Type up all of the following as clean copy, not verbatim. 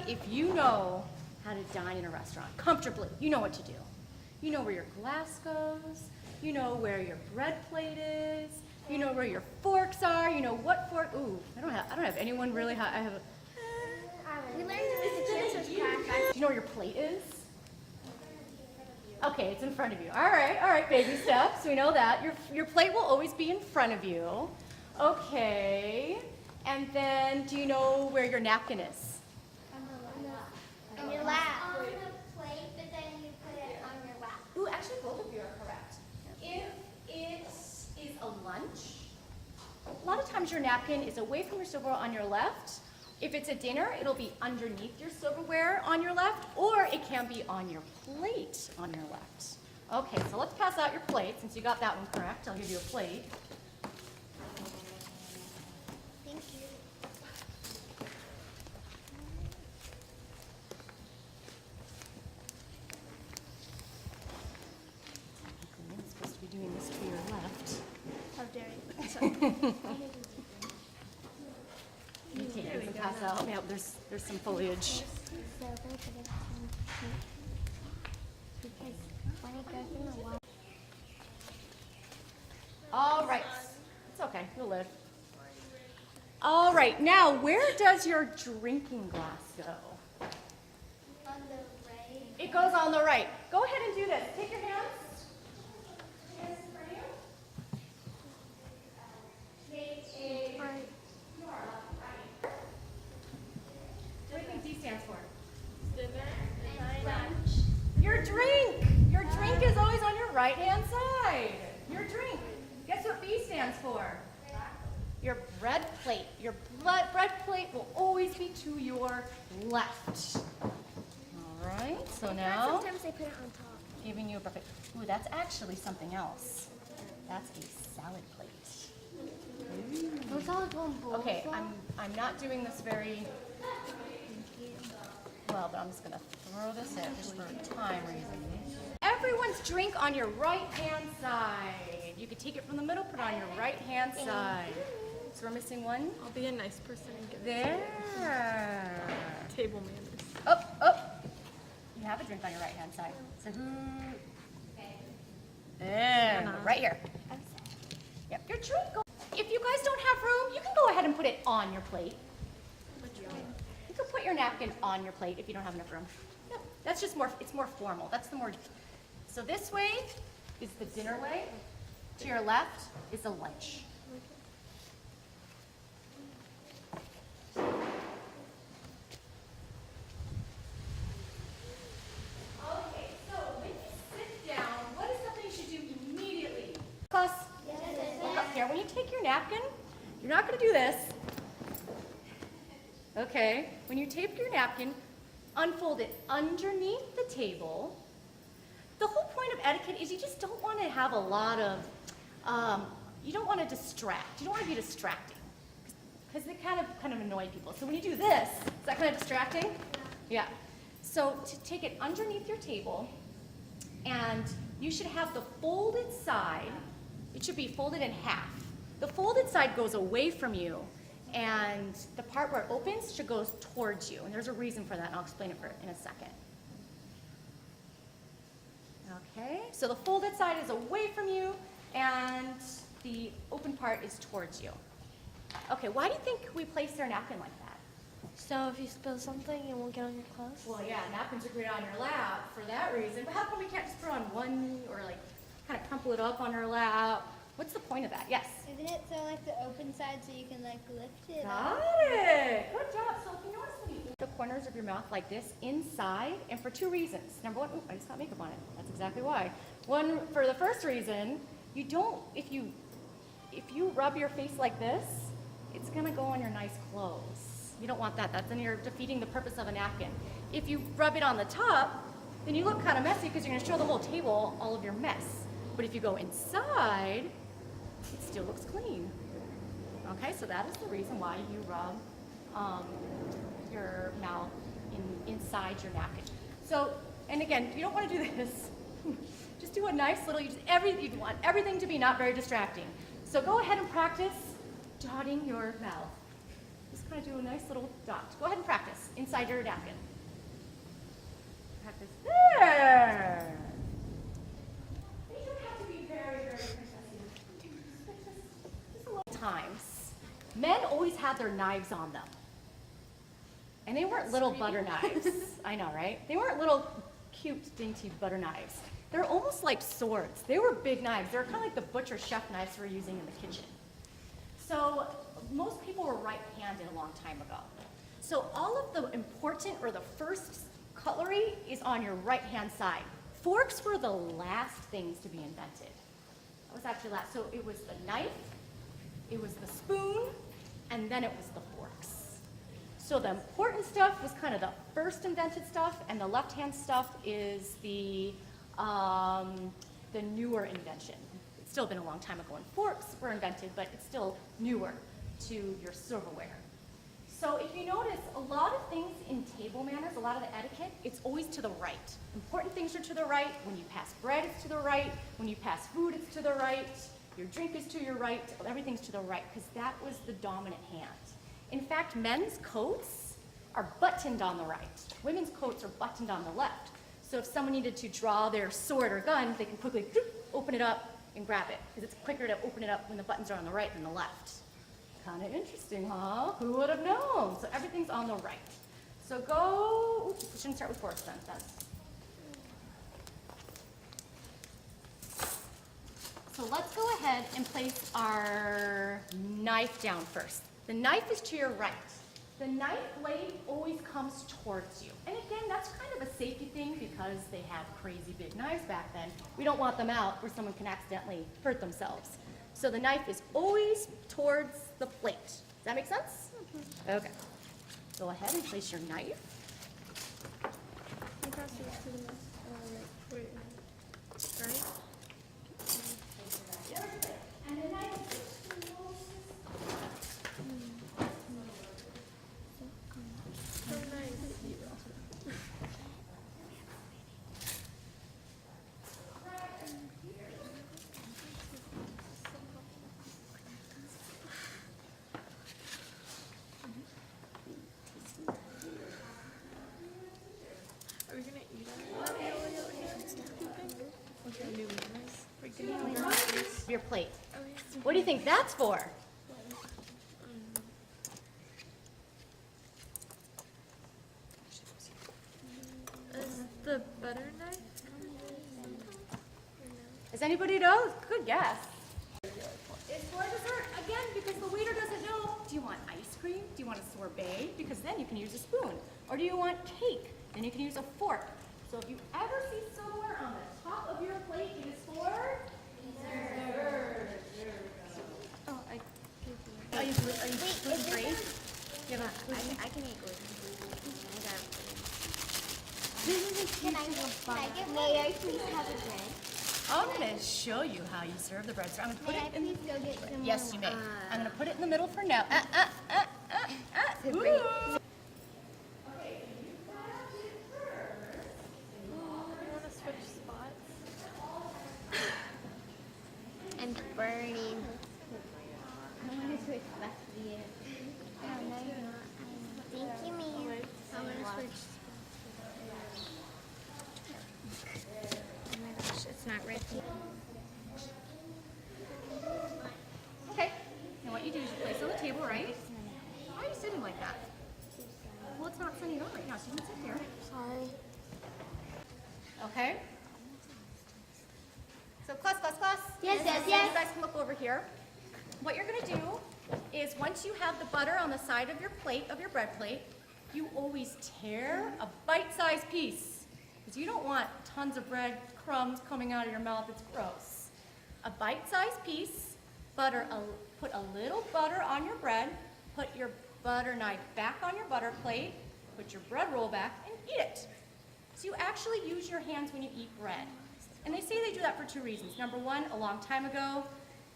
if you know how to dine in a restaurant comfortably, you know what to do. You know where your glass goes, you know where your bread plate is, you know where your forks are, you know what fork. Ooh, I don't have anyone really. I have. We learned this at Chancer's class. Do you know where your plate is? Okay, it's in front of you. All right, baby steps. We know that. Your plate will always be in front of you. Okay. And then, do you know where your napkin is? On your lap. On the plate, but then you put it on your lap. Ooh, actually, both of you are correct. If it is a lunch, a lot of times your napkin is away from your silverware on your left. If it's a dinner, it'll be underneath your silverware on your left, or it can be on your plate on your left. Okay, so let's pass out your plate. Since you got that one correct, I'll give you a plate. Thank you. I'm supposed to be doing this to your left. How dare you. You can pass out. Yeah, there's some foliage. All right. It's okay. You'll live. All right. Now, where does your drinking glass go? On the right. It goes on the right. Go ahead and do this. Take your hands. Hands in front of you. Make a... What do you think D stands for? Lunch. Your drink. Your drink is always on your right-hand side. Your drink. Guess what B stands for? Your bread plate. Your bread plate will always be to your left. All right, so now Sometimes I put it on top. giving you a perfect. Ooh, that's actually something else. That's a salad plate. Those all go in bowls. Okay, I'm not doing this very well, but I'm just gonna throw this in just for time reasons. Everyone's drink on your right-hand side. You could take it from the middle, put it on your right-hand side. So we're missing one. I'll be a nice person and give it There. to table manners. Up. You have a drink on your right-hand side. So who? There, right here. Yep, your drink. If you guys don't have room, you can go ahead and put it on your plate. You can put your napkin on your plate if you don't have enough room. Yep, that's just more, it's more formal. That's the more, so this way is the dinner way. To your left is the lunch. Okay, so when you sit down, what is something you should do immediately? Plus, look up here. When you take your napkin, you're not going to do this. Okay, when you tape your napkin, unfold it underneath the table. The whole point of etiquette is you just don't want to have a lot of, you don't want to distract. You don't want to be distracting because they kind of annoy people. So when you do this, is that kind of distracting? Yeah. So to take it underneath your table, and you should have the folded side, it should be folded in half. The folded side goes away from you, and the part where it opens should go towards you. And there's a reason for that, and I'll explain it in a second. Okay, so the folded side is away from you, and the open part is towards you. Okay, why do you think we place our napkin like that? So if you spill something, it won't get on your clothes? Well, yeah, napkins are great on your lap for that reason, but how come we can't just put it on one, or like kind of crumple it up on our lap? What's the point of that? Yes? Isn't it so like the open side so you can like lift it Got up? it. Good job. So if you notice when you eat the corners of your mouth like this inside, and for two reasons. Number one, I just got makeup on it. That's exactly why. One, for the first reason, you don't, if you rub your face like this, it's gonna go on your nice clothes. You don't want that. Then you're defeating the purpose of a napkin. If you rub it on the top, then you look kind of messy because you're gonna show the whole table all of your mess. But if you go inside, it still looks clean. Okay, so that is the reason why you rub your mouth inside your napkin. So, and again, you don't want to do this. Just do a nice little, you want everything to be not very distracting. So go ahead and practice dotting your mouth. Just just kind of do a nice little dot. Go ahead and practice inside your napkin. Practice there. They don't have to be very, very princessy. Just a little times. Men always had their knives on them. And they weren't little butter knives. I know, right? They weren't little cute, dainty butter knives. They're almost like swords. They were big knives. They were kind of like the butcher chef knives we're using in the kitchen. So most people were right-handed a long time ago. So all of the important or the first cutlery is on your right-hand side. Forks were the last things to be invented. That was actually last. So it was the knife, it was the spoon, and then it was the forks. So the important stuff was kind of the first invented stuff, and the left-hand stuff is the newer invention. It's still been a long time ago when forks were invented, but it's still newer to your silverware. So if you notice, a lot of things in table manners, a lot of the etiquette, it's always to the right. Important things are to the right. When you pass bread, it's to the right. When you pass food, it's to the right. Your drink is to your right. Everything's to the right, because that was the dominant hand. In fact, men's coats are buttoned on the right. Women's coats are buttoned on the left. So if someone needed to draw their sword or gun, they can quickly open it up and grab it, because it's quicker to open it up when the buttons are on the right than the left. Kind of interesting, huh? Who would have known? So everything's on the right. So go, oops, we shouldn't start with forks then. So let's go ahead and place our knife down first. The knife is to your right. The knife blade always comes towards you. And again, that's kind of a safety thing because they have crazy big knives back then. We don't want them out where someone can accidentally hurt themselves. So the knife is always towards the plate. Does that make sense? Okay. Go ahead and place your knife. Wait. Right? And the knife So nice. Are we gonna eat it? your plate. What do you think that's for? Is the butter knife? Does anybody know? Good guess. It's for dessert, again, because the waiter doesn't know. Do you want ice cream? Do you want a sorbet? Because then you can use a spoon. Or do you want cake? Then you can use a fork. So if you ever see silverware on the top of your plate, it is for dessert. Oh, I Are you gluten-free? Yeah, I can eat gluten. Can I get may I please have a bread? I'm going to show you how you serve the bread. So I'm going to put May I it in. please go get some Yes, you may. I'm going to put it in the middle for now. Ooh. great. want to switch spots. I'm burning. I want to switch back to you. Oh, no, you're not. Thank you, ma'am. I want to switch. Oh my gosh, it's not ready. Okay. Now what you do is you place it on the table, right? Why are you sitting like that? Well, it's not sitting on right now, so you can sit there. Sorry. Okay. So class. Yes, yes, You yes. guys can look over here. What you're going to do is once you have the butter on the side of your plate, of your bread plate, you always tear a bite-sized piece. Because you don't want tons of bread crumbs coming out of your mouth. It's gross. A bite-sized piece, put a little butter on your bread, put your butter knife back on your butter plate, put your bread roll back, and eat it. So you actually use your hands when you eat bread. And they say they do that for two reasons. Number one, a long time ago,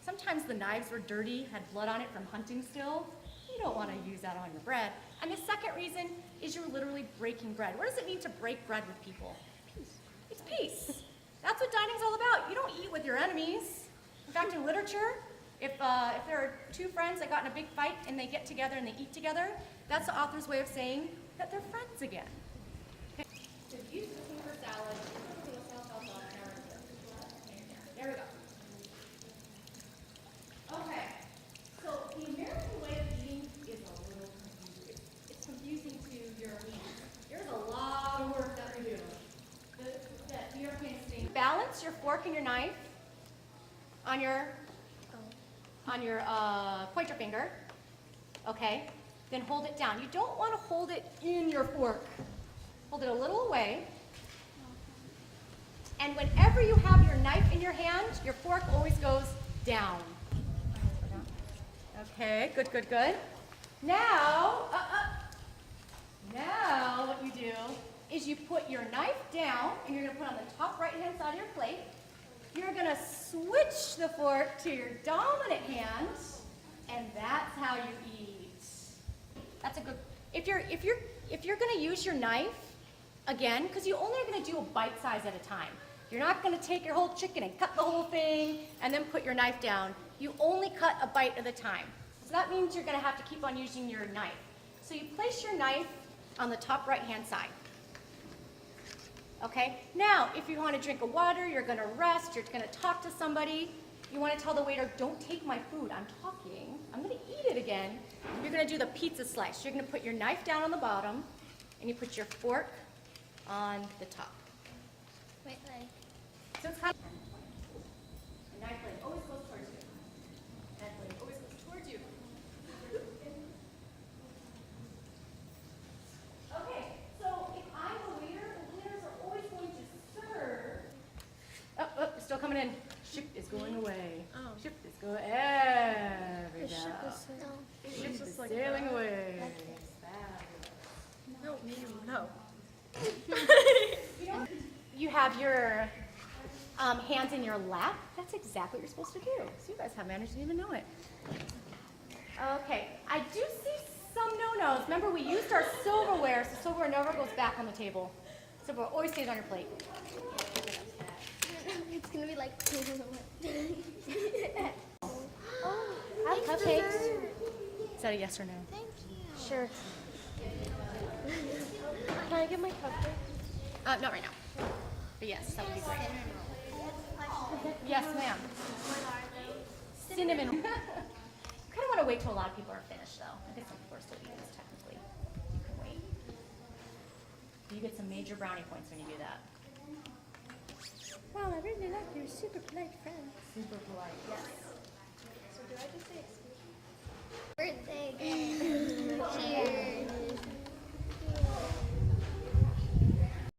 sometimes the knives were dirty, had blood on it from hunting still. You don't want to use that on your bread. And the second reason is you're literally breaking bread. What does it mean to break bread with people? Peace. It's peace. That's what dining's all about. You don't eat with your enemies. In fact, in literature, If there are two friends that got in a big fight and they get together and they eat together, that's the author's way of saying that they're friends again. Okay. So use the finger salad. There we go. Okay. So the American way of eating is a little confusing. It's confusing to Europeans. There's a lot of work that we do. The Europeans think. Balance your fork and your knife on your pointer finger, okay? Then hold it down. You don't want to hold it in your fork. Hold it a little away. And whenever you have your knife in your hand, your fork always goes down. Okay, good, good, good. Now what you do is you put your knife down, and you're going to put it on the top right-hand side of your plate. You're going to switch the fork to your dominant hand, and that's how you eat. That's a good. If you're going to use your knife again, because you only are going to do a bite size at a time. You're not going to take your whole chicken and cut the whole thing and then put your knife down. You only cut a bite at a time. So that means you're going to have to keep on using your knife. So you place your knife on the top right-hand side. Okay, now if you want to drink a water, you're going to rest, you're going to talk to somebody, you want to tell the waiter, don't take my food, I'm talking, I'm going to eat it again. You're going to do the pizza slice. You're going to put your knife down on the bottom, and you put your fork on the top. Wait, like. So it's kind of, the knife blade always goes towards you. Knife blade always goes towards you. Okay, so if I'm a waiter, the waiters are always going to serve. Oh, still coming in. Ship is going away. Oh. Ship is going every The ship now. is sailing. Ship just is like sailing that. away. No, no. You have your hands in your lap. That's exactly what you're supposed to do. So you guys have manners, didn't even know it. Okay, I do see some no-nos. Remember, we used our silverware, so silverware never goes back on the table. Silverware always stays on your plate. It's gonna be like. Have cupcakes. Is that a yes or no? Thank you. Sure. Can I get my cupcake? Not right now. But yes, that would be great. Yes, ma'am. Cinnamon. You kind of want to wait till a lot of people are finished, though. I think some people are still eating this technically. You can wait. You get some major brownie points when you do that. Wow, I really like your super polite friend. Super polite, yes. So do I just say